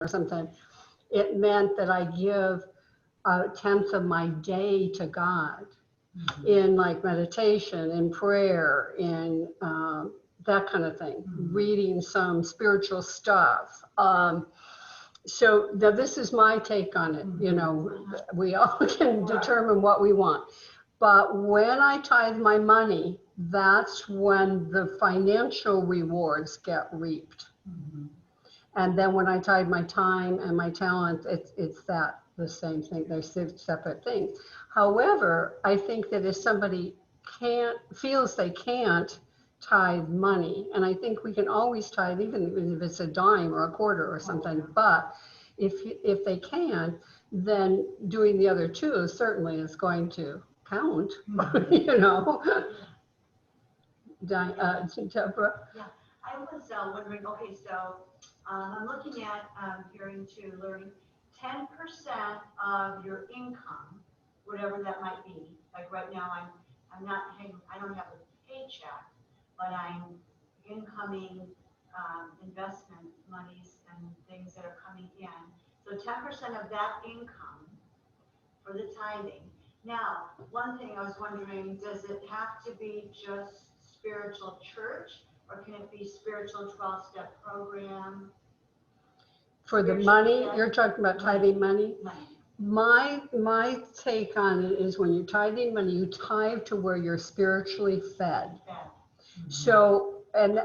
or something, it meant that I give a tenth of my day to God in like meditation, in prayer, in that kind of thing, reading some spiritual stuff. So this is my take on it. You know, we all can determine what we want. But when I tithe my money, that's when the financial rewards get reaped. And then when I tithe my time and my talent, it's that the same thing. They're separate things. However, I think that if somebody feels they can't tithe money, and I think we can always tithe, even if it's a dime or a quarter or something, but if they can, then doing the other two certainly is going to count, you know. Deborah? Yeah, I was wondering, okay, so I'm looking at hearing to learning 10% of your income, whatever that might be. Like right now, I'm not having, I don't have a paycheck, but I'm incoming investment monies and things that are coming in. So 10% of that income for the tithing. Now, one thing I was wondering, does it have to be just spiritual church, or can it be spiritual 12-step program? For the money, you're talking about tithing money? My take on it is when you're tithing money, you tithe to where you're spiritually fed. So, and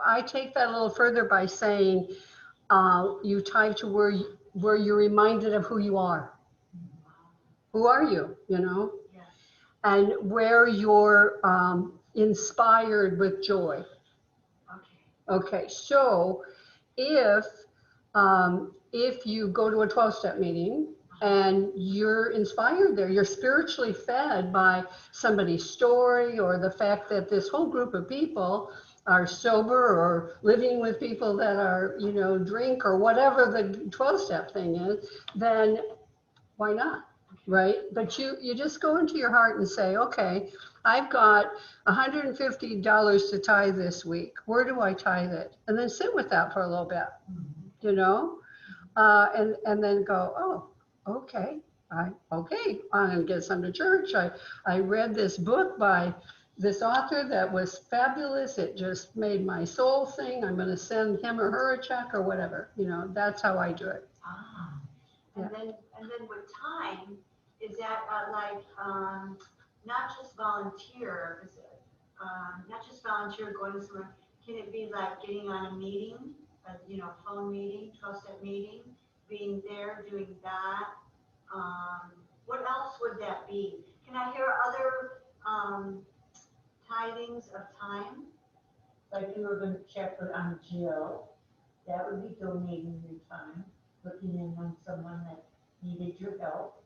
I take that a little further by saying you tithe to where you're reminded of who you are. Who are you, you know? And where you're inspired with joy. Okay, so if you go to a 12-step meeting and you're inspired there, you're spiritually fed by somebody's story or the fact that this whole group of people are sober or living with people that are, you know, drink or whatever the 12-step thing is, then why not? Right? But you just go into your heart and say, okay, I've got $150 to tithe this week. Where do I tithe it? And then sit with that for a little bit, you know, and then go, oh, okay, I'm going to get some to church. I read this book by this author that was fabulous. It just made my soul sing. I'm going to send him or her a check or whatever. You know, that's how I do it. And then with time, is that like not just volunteer, going somewhere? Can it be like getting on a meeting, you know, phone meeting, 12-step meeting, being there, doing that? What else would that be? Can I hear other tithings of time? Like you were going to check on Jill, that would be donating your time, looking in on someone that needed your help.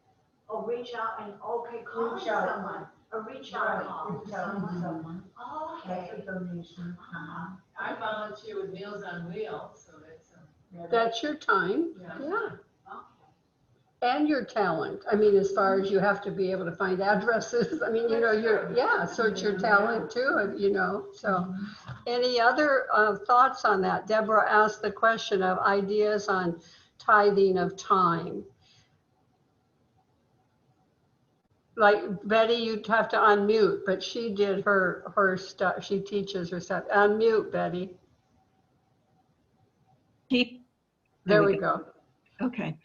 Oh, reach out and, okay, call someone. A reach out call. Reach out to someone. Oh, okay. That's a donation of time. I volunteer with Meals on Wheels, so that's your time. Yeah. Okay. And your talent. I mean, as far as you have to be able to find addresses. I mean, you know, so it's your talent too, you know. So any other thoughts on that? Deborah asked the question of ideas on tithing of time. Like Betty, you'd have to unmute, but she did her stuff. She teaches her stuff. Unmute, Betty. There we go. Okay.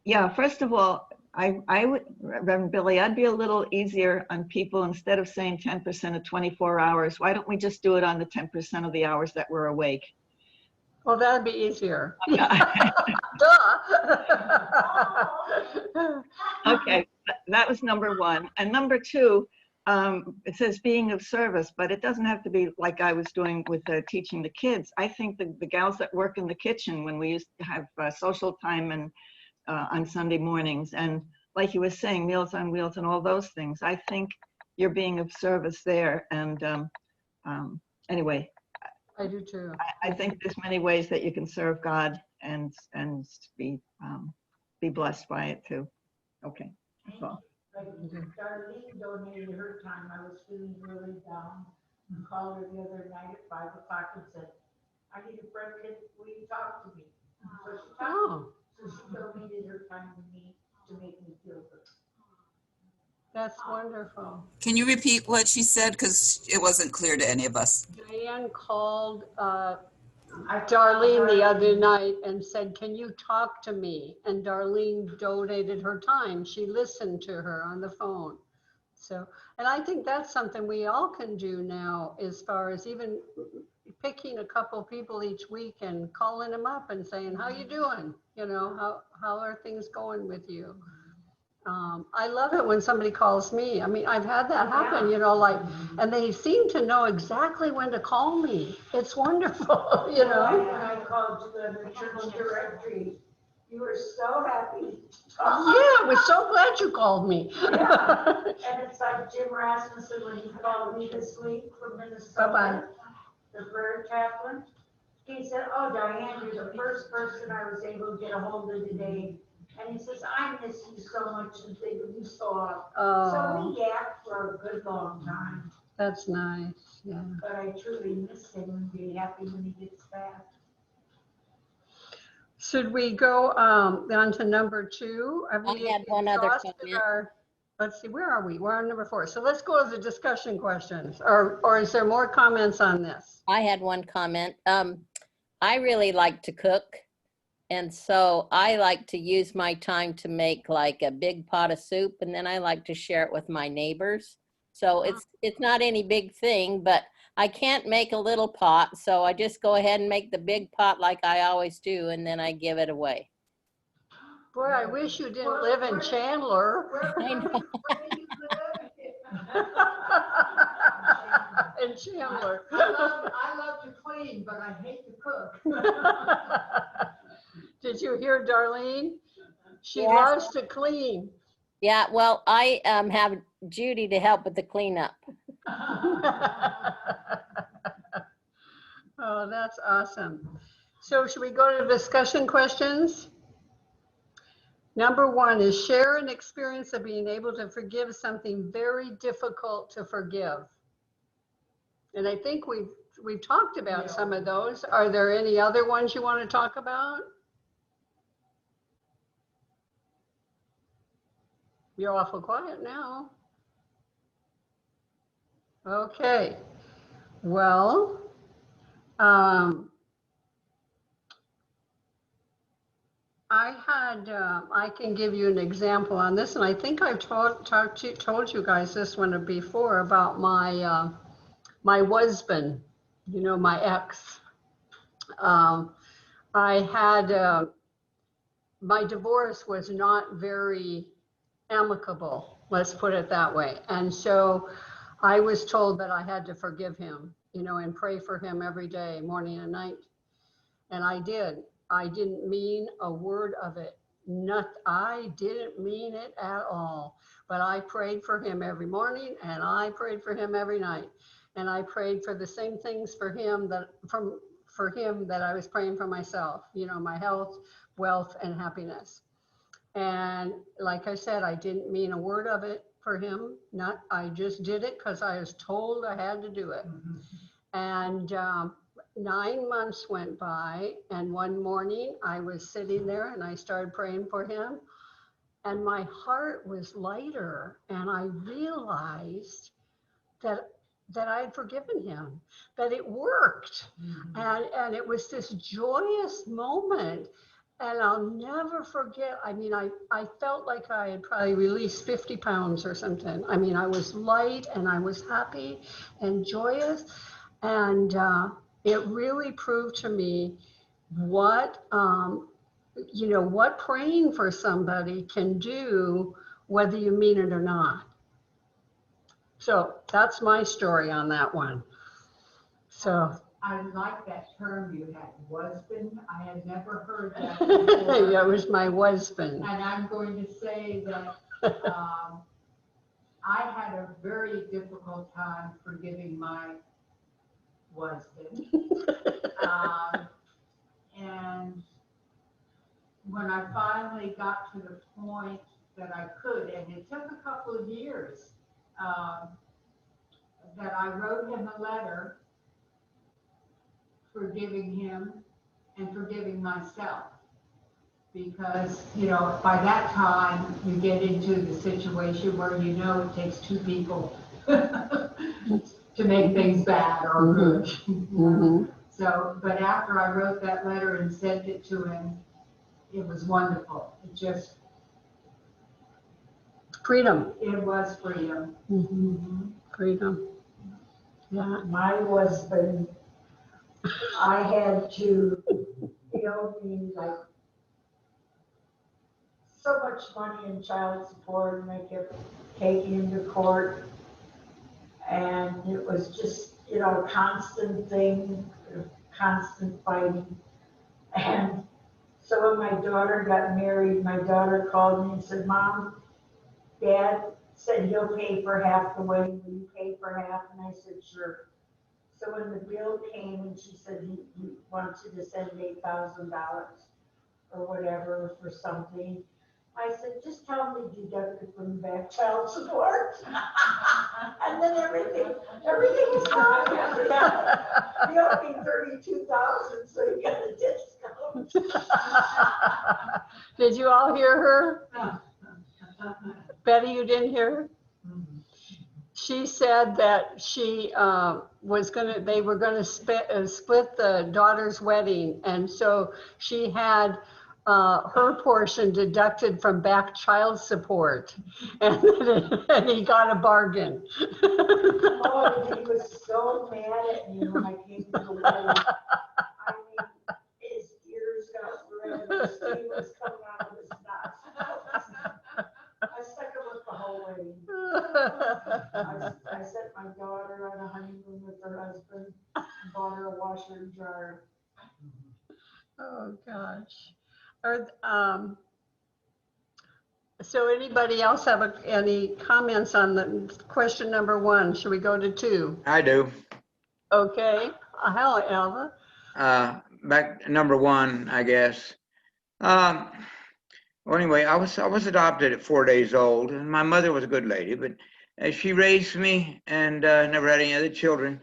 Yeah, first of all, I would, Reverend Billie, I'd be a little easier on people instead of saying 10% of 24 hours. Why don't we just do it on the 10% of the hours that we're awake? Well, that'd be easier. Okay, that was number one. And number two, it says being of service, but it doesn't have to be like I was doing with teaching the kids. I think the gals that work in the kitchen when we used to have social time and on Sunday mornings, and like you were saying, Meals on Wheels and all those things, I think you're being of service there. And anyway, I do too. I think there's many ways that you can serve God and be blessed by it too. Okay, that's all. Like Darlene donated her time. I was feeling really down and called her the other night at 5 o'clock and said, I need a friend, will you talk to me? to make me feel good. That's wonderful. Can you repeat what she said? Because it wasn't clear to any of us. Diane called Darlene the other night and said, can you talk to me? And Darlene donated her time. She listened to her on the phone. So, and I think that's something we all can do now, as far as even picking a couple people each week and calling them up and saying, how you doing? You know, how are things going with you? I love it when somebody calls me. I mean, I've had that happen, you know, like, and they seem to know exactly when to call me. It's wonderful, you know. When I called you on the church directory, you were so happy. Yeah, I was so glad you called me. Yeah. And it's like Jim Rasmussen when he called me this week from Minnesota. Bye-bye. The prayer chaplain. He said, oh, Diane, you're the first person I was able to get a hold of today. And he says, I miss you so much and think of you so often. So Oh, we yapped for a good long time. that's nice, yeah. But I truly miss him and be happy when he gets back. Should we go on to number 2? Have we I had one other exhausted comment. let's see, where are we? We're on number 4. So let's go to the discussion questions. Or is there more comments on this? I had one comment. I really like to cook. And so I like to use my time to make like a big pot of soup, and then I like to share it with my neighbors. So it's not any big thing, but I can't make a little pot. So I just go ahead and make the big pot like I always do, and then I give it away. Boy, I wish you didn't live in Chandler. I know. In Chandler. I love to clean, but I hate to cook. Did you hear Darlene? She Yes. loves to clean. Yeah, well, I have Judy to help with the cleanup. Oh, that's awesome. So should we go to discussion questions? Number 1 is share an experience of being able to forgive something very difficult to forgive. And I think we've talked about some of those. Are there any other ones you want to talk about? You're awful quiet now. Okay. Well, I can give you an example on this, and I think I've told you guys this one before about my husband, you know, my ex. I had, my divorce was not very amicable, let's put it that way. And so I was told that I had to forgive him, you know, and pray for him every day, morning and night. And I did. I didn't mean a word of it. I didn't mean it at all. But I prayed for him every morning, and I prayed for him every night. And I prayed for the same things for him that I was praying for myself, you know, my health, wealth, and happiness. And like I said, I didn't mean a word of it for him. I just did it because I was told I had to do it. And 9 months went by, and one morning I was sitting there and I started praying for him, and my heart was lighter, and I realized that I had forgiven him, that it worked. And it was this joyous moment. And I'll never forget. I mean, I felt like I had probably released 50 pounds or something. I mean, I was light and I was happy and joyous. And it really proved to me what, you know, what praying for somebody can do, whether you mean it or not. So that's my story on that one. So. I like that term you had, husband. I had never heard that before. Yeah, it was my husband. And I'm going to say that I had a very difficult time forgiving my husband. And when I finally got to the point that I could, and it took a couple of years, that I wrote him a letter forgiving him and forgiving myself. because, you know, by that time, you get into the situation where you know it takes two people to make things bad or good. Mhm. So, but after I wrote that letter and sent it to him, it was wonderful. It just, Freedom. it was freedom. Freedom. Yeah. My husband, I had to, he owed me like so much money in child support, and I kept taking him to court. And it was just, you know, a constant thing, constant fighting. And so when my daughter got married, my daughter called me and said, Mom, Dad said he'll pay for half the wedding, will you pay for half? And I said, sure. So when the bill came and she said he wants you to send $8,000 or whatever for something, I said, just tell him to deduct it from the back child support. And then everything was fine after that. He owed me $32,000, so he got a discount. Did you all hear her? Betty, you didn't hear her? She said that she they were gonna split the daughter's wedding, and so she had her portion deducted from back child support, and he got a bargain. Oh, he was so mad at me when I came to the wedding. I mean, his ears got red, his steam was coming out of his nostrils. I stuck him with the whole wedding. I sent my daughter on a honeymoon with her husband, and bought her a washer and dryer. Oh, gosh. So anybody else have any comments on the question number 1? Should we go to 2? I do. Okay. Hello, Alva. Back to number 1, I guess. Well, anyway, I was adopted at 4 days old, and my mother was a good lady, but she raised me and never had any other children.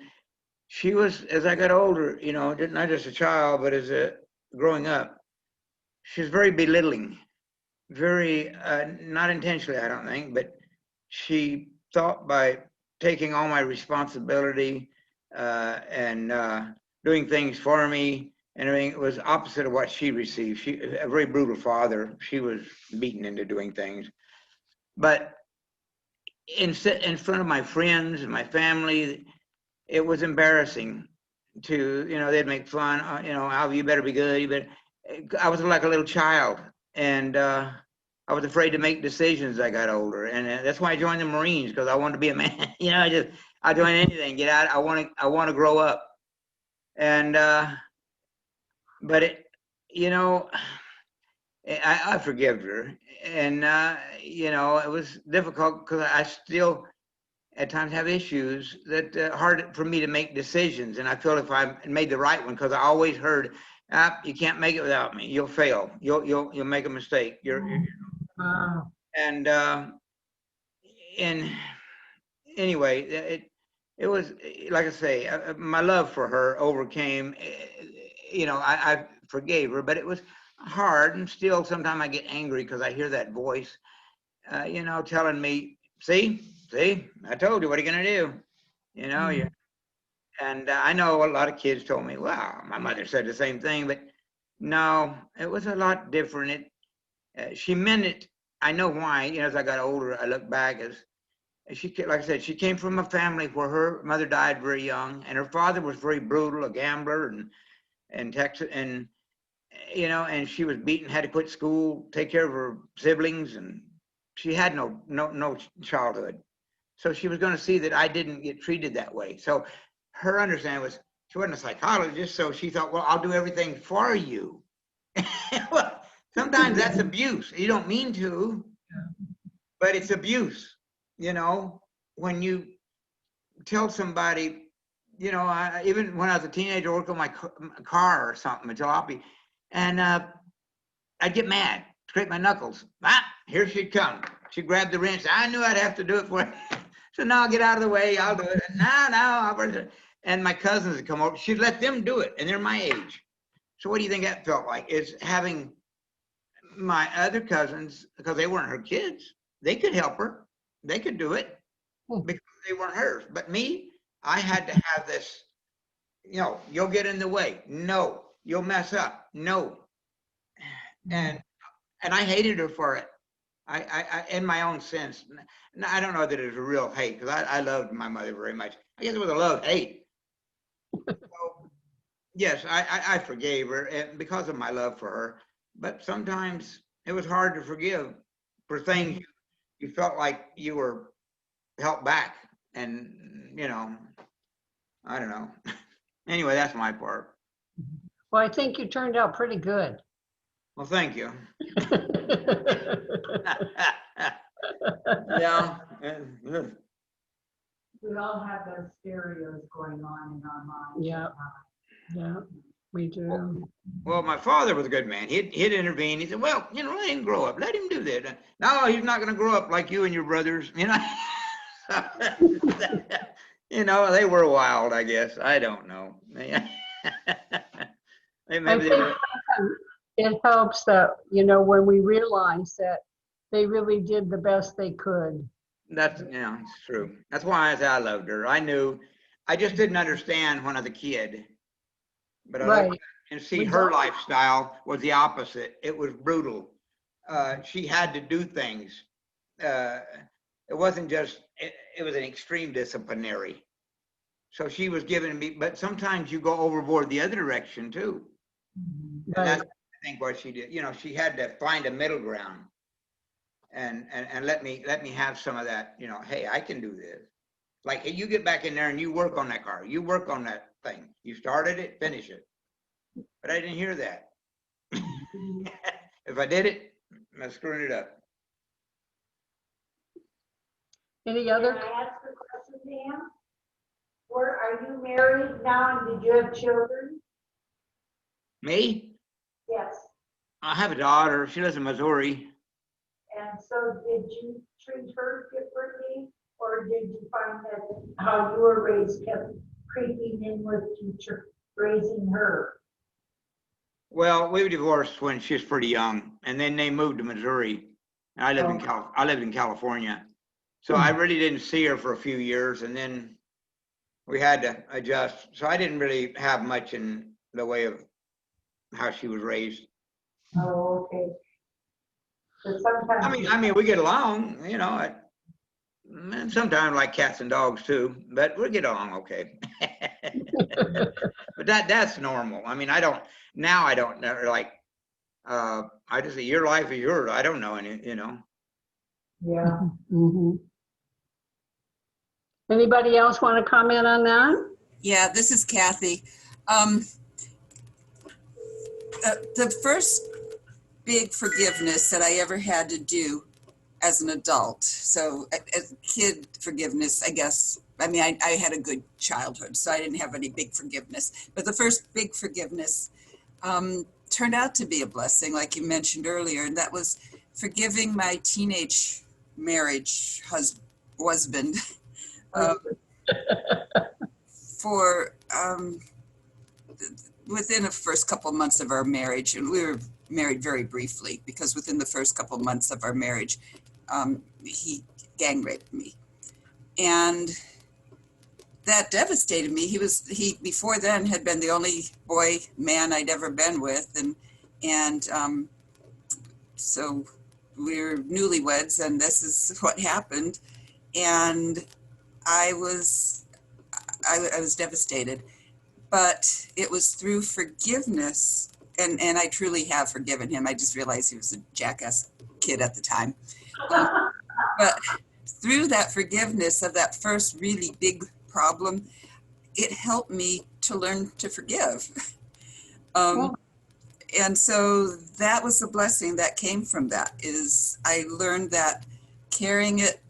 She was, as I got older, you know, not just a child, but as a growing up, she was very belittling, very not intentionally, I don't think, but she thought by taking all my responsibility and doing things for me and everything, it was opposite of what she received. She, a very brutal father. She was beaten into doing things. But in front of my friends and my family, it was embarrassing to, you know, they'd make fun, you know, Al, you better be good. You better. I was like a little child, and I was afraid to make decisions as I got older, and that's why I joined the Marines, because I wanted to be a man. You know, I join anything, get out. I want to grow up, and but it, you know, I forgave her, and you know, it was difficult because I still at times have issues that hard for me to make decisions, and I feel if I made the right one, because I always heard, you can't make it without me. You'll fail. You'll make a mistake. And anyway, it was like I say, my love for her overcame. You know, I forgave her, but it was hard, and still sometimes I get angry because I hear that voice, you know, telling me, see, I told you, what are you gonna do? You know, you. And I know a lot of kids told me, well, my mother said the same thing, but no, it was a lot different. She meant it. I know why. You know, as I got older, I look back as she, like I said, she came from a family where her mother died very young, and her father was very brutal, a gambler, and Texas, and you know, and she was beaten, had to quit school, take care of her siblings, and she had no childhood. So she was going to see that I didn't get treated that way. So her understanding was, she wasn't a psychologist, so she thought, well, I'll do everything for you. Well, sometimes that's abuse. You don't mean to, but it's abuse. You know, when you tell somebody, you know, even when I was a teenager, working on my car or something, a jalopy, and I'd get mad, scrape my knuckles. Here she'd come. She'd grab the wrench. I knew I'd have to do it for her. So now I'll get out of the way. I'll do it. No. And my cousins would come over. She'd let them do it, and they're my age. So what do you think that felt like? Is having my other cousins, because they weren't her kids, they could help her. They could do it because they weren't hers. But me, I had to have this, you'll get in the way. No, you'll mess up. No. And I hated her for it. I in my own sense. I don't know that it was a real hate, because I loved my mother very much. I guess it was a love-hate. So, yes, I forgave her because of my love for her. But sometimes it was hard to forgive for things you felt like you were held back. And, I don't know. Anyway, that's my part. Well, I think you turned out pretty good. Well, thank you. Yeah. We all have those stereos going on in our minds. Yeah. Yeah, we do. Well, my father was a good man. He'd intervene. He said, well, let him grow up. Let him do that. No, he's not going to grow up like you and your brothers, they were wild, I guess. I don't know. Maybe they were. It helps that, when we realize that they really did the best they could. That's, it's true. That's why I loved her. I just didn't understand when I was a kid. But I looked and see her lifestyle was the opposite. It was brutal. She had to do things. It wasn't just, it was an extreme disciplinary. So she was giving me, but sometimes you go overboard the other direction too. And that's, I think, what she did. She had to find a middle ground and let me have some of that, hey, I can do this. Like, hey, you get back in there and you work on that car. You work on that thing. You started it, finish it. But I didn't hear that. If I did it, I'm screwing it up. Any other? Can I ask a question, Dan? Are you married now, and did you have children? Me? Yes. I have a daughter. She lives in Missouri. And so did you treat her differently, or did you find that how you were raised kept creeping in with you raising her? Well, we were divorced when she was pretty young, and then they moved to Missouri. And I lived in California. So I really didn't see her for a few years, and then we had to adjust. So I didn't really have much in the way of how she was raised. Oh, okay. But sometimes I mean, we get along, and sometimes like cats and dogs too, but we get along okay. But that's normal. I mean, I don't know, like, I just say your life is yours. I don't know any, Yeah. Mm-hmm. Anybody else want to comment on that? Yeah, this is Kathy. The first big forgiveness that I ever had to do as an adult, so as kid forgiveness, I guess, I mean, I had a good childhood, so I didn't have any big forgiveness, but the first big forgiveness turned out to be a blessing, like you mentioned earlier, and that was forgiving my teenage marriage husband for within the first couple of months of our marriage, and we were married very briefly, because within the first couple of months of our marriage, he gang raped me. And that devastated me. He before then had been the only man I'd ever been with. And so we were newlyweds, and this is what happened. And I was devastated, but it was through forgiveness. And I truly have forgiven him. I just realized he was a jackass kid at the time. But through that forgiveness of that first really big problem, it helped me to learn to forgive. And so that was the blessing that came from that, is I learned that carrying it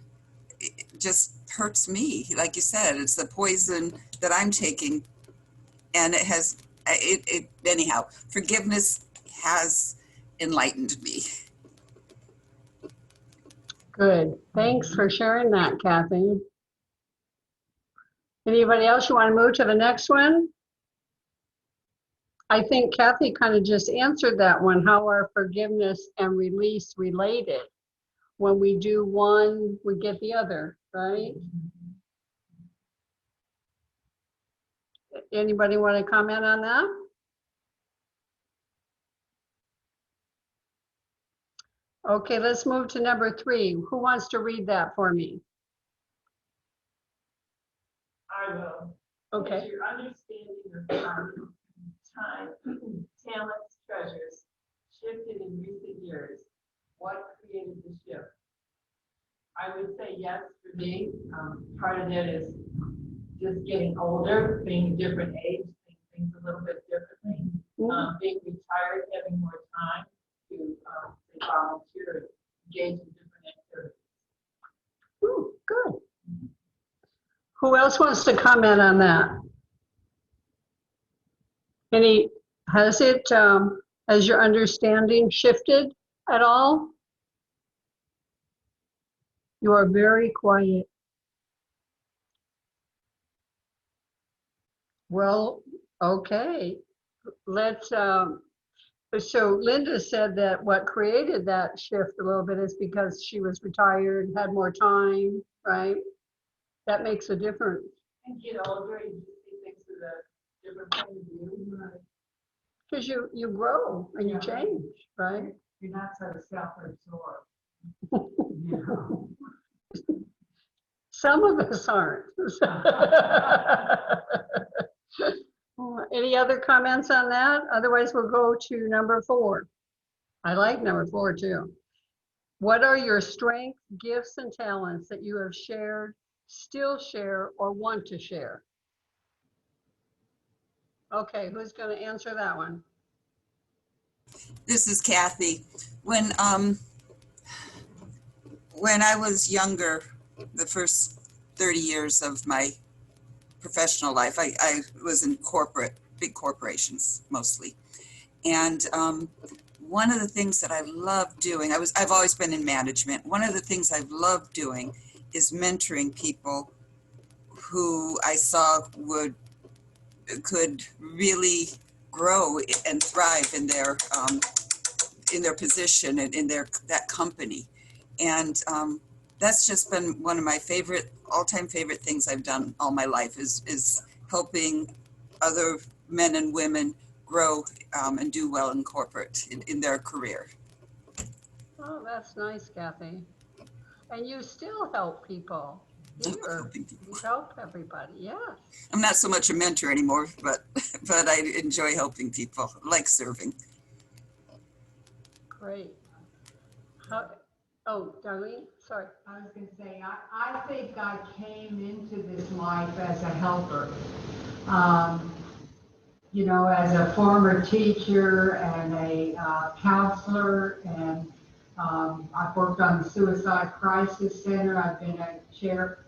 just hurts me. Like you said, it's the poison that I'm taking, and it has, anyhow, forgiveness has enlightened me. Good. Thanks for sharing that, Kathy. Anybody else you want to move to the next one? I think Kathy kind of just answered that one. How are forgiveness and release related? When we do one, we get the other, right? Anybody want to comment on that? Okay, let's move to number 3. Who wants to read that for me? I will. Okay. As your understanding of time, talents, treasures shifted in recent years, what created the shift? I would say yes for me. Part of it is just getting older, being a different age, seeing things a little bit differently. Being retired, having more time to say volunteer, engage in different activities. Ooh, good. Who else wants to comment on that? Has your understanding shifted at all? You are very quiet. Well, okay. Let's, so Linda said that what created that shift a little bit is because she was retired, had more time, right? That makes a difference. And get older, you just see things with a different point of view. Because you grow and you change, right? You're not so self-absorbed. Some of us aren't. Any other comments on that? Otherwise, we'll go to number 4. I like number 4 too. What are your strengths, gifts, and talents that you have shared, still share, or want to share? Okay, who's going to answer that one? This is Kathy. When I was younger, the first 30 years of my professional life, I was in big corporations mostly. And one of the things that I love doing, I've always been in management. One of the things I've loved doing is mentoring people who I saw could really grow and thrive in their position and in that company. And that's just been one of my all-time favorite things I've done all my life is helping other men and women grow and do well in corporate in their career. Oh, that's nice, Kathy. And you still help people. Here, you help everybody, yes. I'm not so much a mentor anymore, but I enjoy helping people, I like serving. Great. Oh, Darlene, sorry. I was going to say, I think I came into this life as a helper. You know, as a former teacher and a counselor, and I've worked on the Suicide Crisis Center. I've been a chair,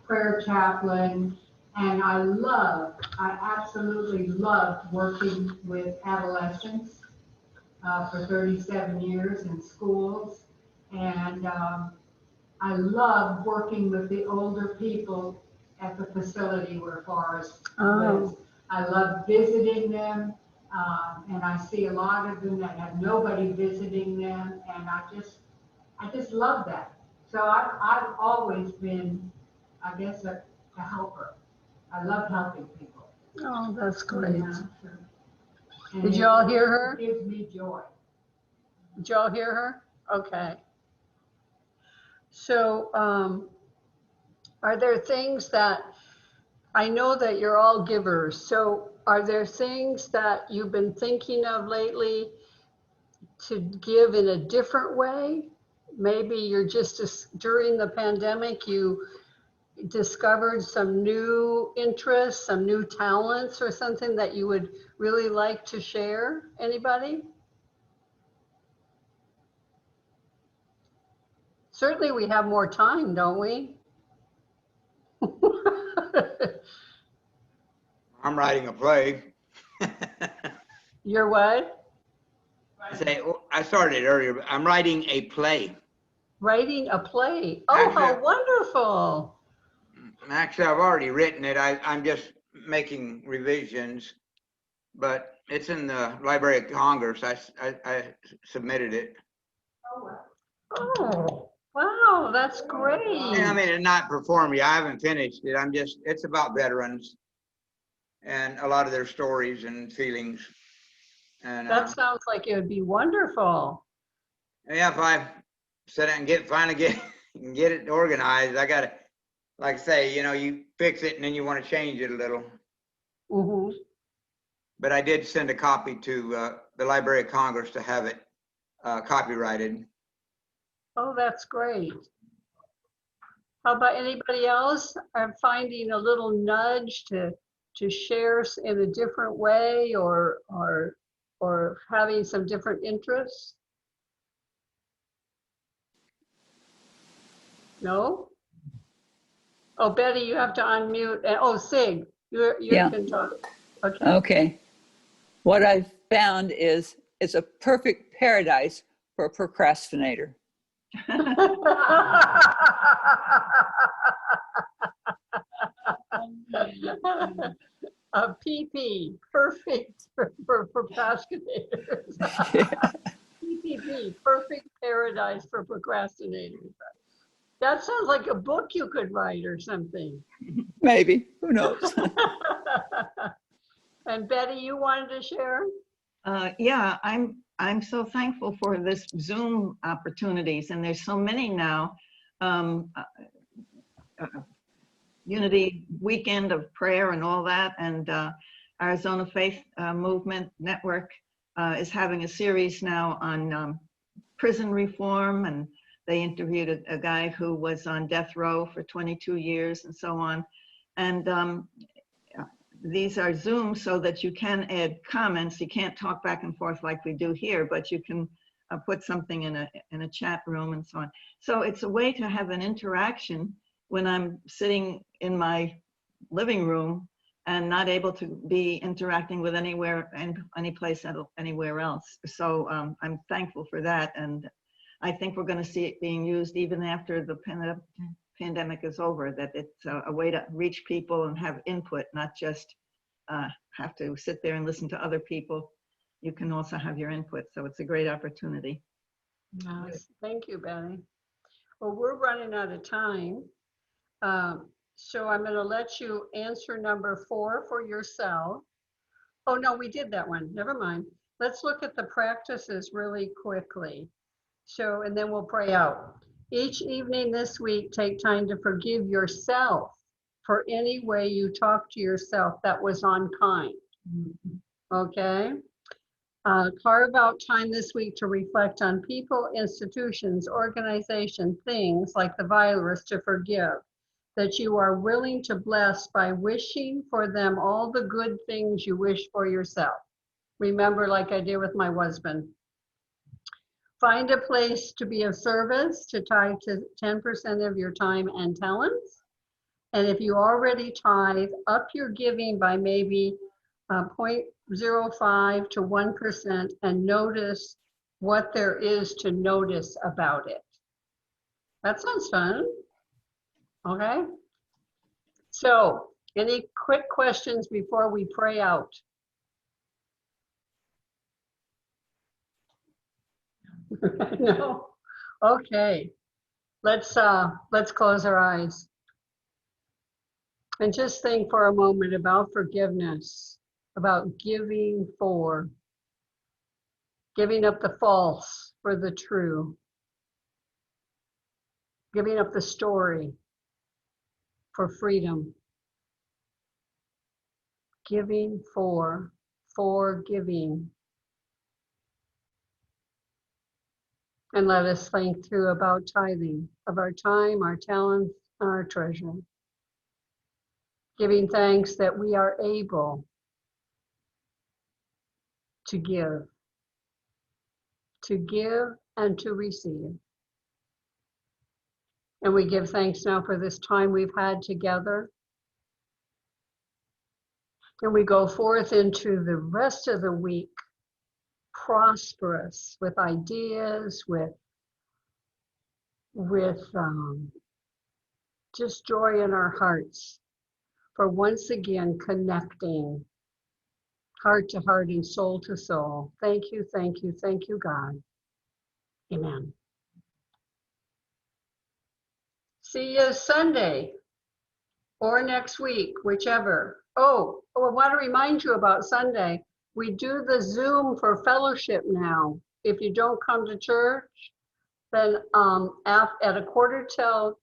prayer chaplain, and I absolutely loved working with adolescents for 37 years in schools. And I loved working with the older people at the facility where Forrest lives. I love visiting them, and I see a lot of them that have nobody visiting them, and I just love that. So I've always been, I guess, a helper. I love helping people. Oh, that's great. And Did you all hear her? It gives me joy. Did you all hear her? Okay. So, are there things that, I know that you're all givers, so are there things that you've been thinking of lately to give in a different way? Maybe you're just during the pandemic, you discovered some new interests, some new talents or something that you would really like to share? Anybody? Certainly we have more time, don't we? I'm writing a play. You're what? I started earlier, but I'm writing a play. Writing a play. Oh, how wonderful. Actually, I've already written it. I'm just making revisions, but it's in the Library of Congress. I submitted it. Oh, wow, that's great. And I mean, it's not performed yet. I haven't finished it. It's about veterans and a lot of their stories and feelings. And That sounds like it would be wonderful. yeah, if I sit down and finally get it organized, I gotta, like I say, you fix it and then you want to change it a little. Mm-hmm. But I did send a copy to the Library of Congress to have it copyrighted. Oh, that's great. How about anybody else? I'm finding a little nudge to share in a different way or having some different interests? No? Oh, Betty, you have to unmute. Oh, Sig, you Yeah. can talk. Okay. Okay. What I've found is it's a perfect paradise for a procrastinator. A PP, perfect for procrastinators. PPP, perfect paradise for procrastinators. That sounds like a book you could write or something. Maybe, who knows? And Betty, you wanted to share? Yeah, I'm so thankful for this Zoom opportunities, and there's so many now. Unity weekend of prayer and all that, and Arizona Faith Movement Network is having a series now on prison reform, and they interviewed a guy who was on death row for 22 years and so on. And these are Zooms so that you can add comments. You can't talk back and forth like we do here, but you can put something in a chat room and so on. So it's a way to have an interaction when I'm sitting in my living room and not able to be interacting with any place anywhere else. So I'm thankful for that. And I think we're going to see it being used even after the pandemic is over, that it's a way to reach people and have input, not just have to sit there and listen to other people. You can also have your input. So it's a great opportunity. Nice. Thank you, Betty. Well, we're running out of time. So I'm going to let you answer number 4 for yourself. Oh, no, we did that one. Never mind. Let's look at the practices really quickly. So, and then we'll pray out. Each evening this week, take time to forgive yourself for any way you talk to yourself that was unkind. Okay? Carve out time this week to reflect on people, institutions, organizations, things like the virus to forgive, that you are willing to bless by wishing for them all the good things you wish for yourself. Remember, like I did with my husband. Find a place to be of service, to tie to 10% of your time and talents. And if you already tithe, up your giving by maybe 0.05 to 1% and notice what there is to notice about it. That sounds fun. Okay. So, any quick questions before we pray out? No? Okay. Let's close our eyes and just think for a moment about forgiveness, about giving up the false for the true, giving up the story for freedom, giving for giving. And let us think through about tithing of our time, our talents, and our treasure. Giving thanks that we are able to give and to receive. And we give thanks now for this time we've had together. And we go forth into the rest of the week prosperous with ideas, with just joy in our hearts, for once again connecting heart to heart and soul to soul. Thank you, thank you, thank you, God. Amen. See you Sunday or next week, whichever. Oh, I want to remind you about Sunday. We do the Zoom for fellowship now. If you don't come to church, then at 11:45,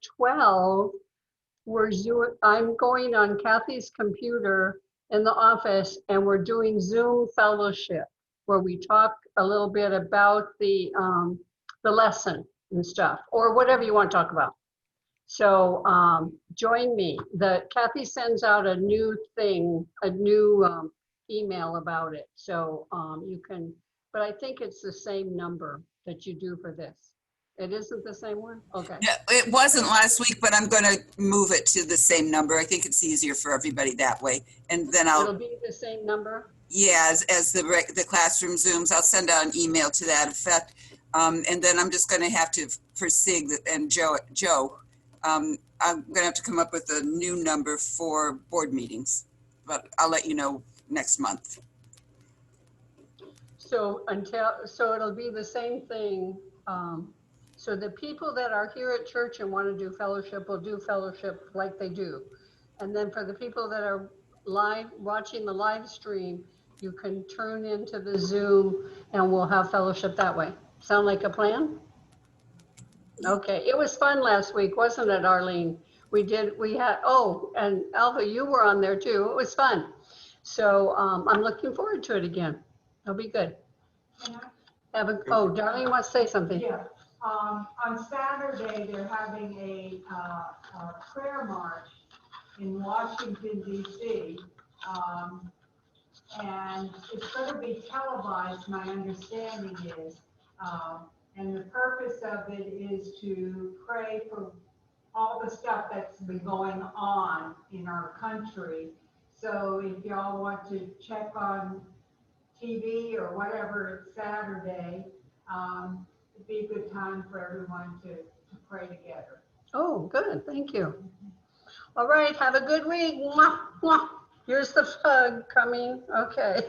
I'm going on Kathy's computer in the office, and we're doing Zoom fellowship where we talk a little bit about the lesson and stuff, or whatever you want to talk about. So join me. Kathy sends out a new thing, a new email about it. So you can, but I think it's the same number that you do for this. It isn't the same one? Okay. Yeah, it wasn't last week, but I'm going to move it to the same number. I think it's easier for everybody that way. And then It'll be the same number? yeah, as the classroom Zooms, I'll send out an email to that effect. And then I'm just going to have to, for Sig and Joe, I'm going to have to come up with a new number for board meetings, but I'll let you know next month. So it'll be the same thing. So the people that are here at church and want to do fellowship will do fellowship like they do. And then for the people that are live, watching the live stream, you can turn into the Zoom and we'll have fellowship that way. Sound like a plan? Okay, it was fun last week, wasn't it, Arlene? And Alva, you were on there too. It was fun. So I'm looking forward to it again. It'll be good. Darlene wants to say something. Yeah, on Saturday, they're having a prayer march in Washington DC. And it's gonna be televised, my understanding is. And the purpose of it is to pray for all the stuff that's been going on in our country. So if y'all want to check on TV or whatever, it's Saturday, it'd be a good time for everyone to pray together. Oh, good, thank you. All right, have a good week. Mwah, mwah. Here's the hug coming, okay.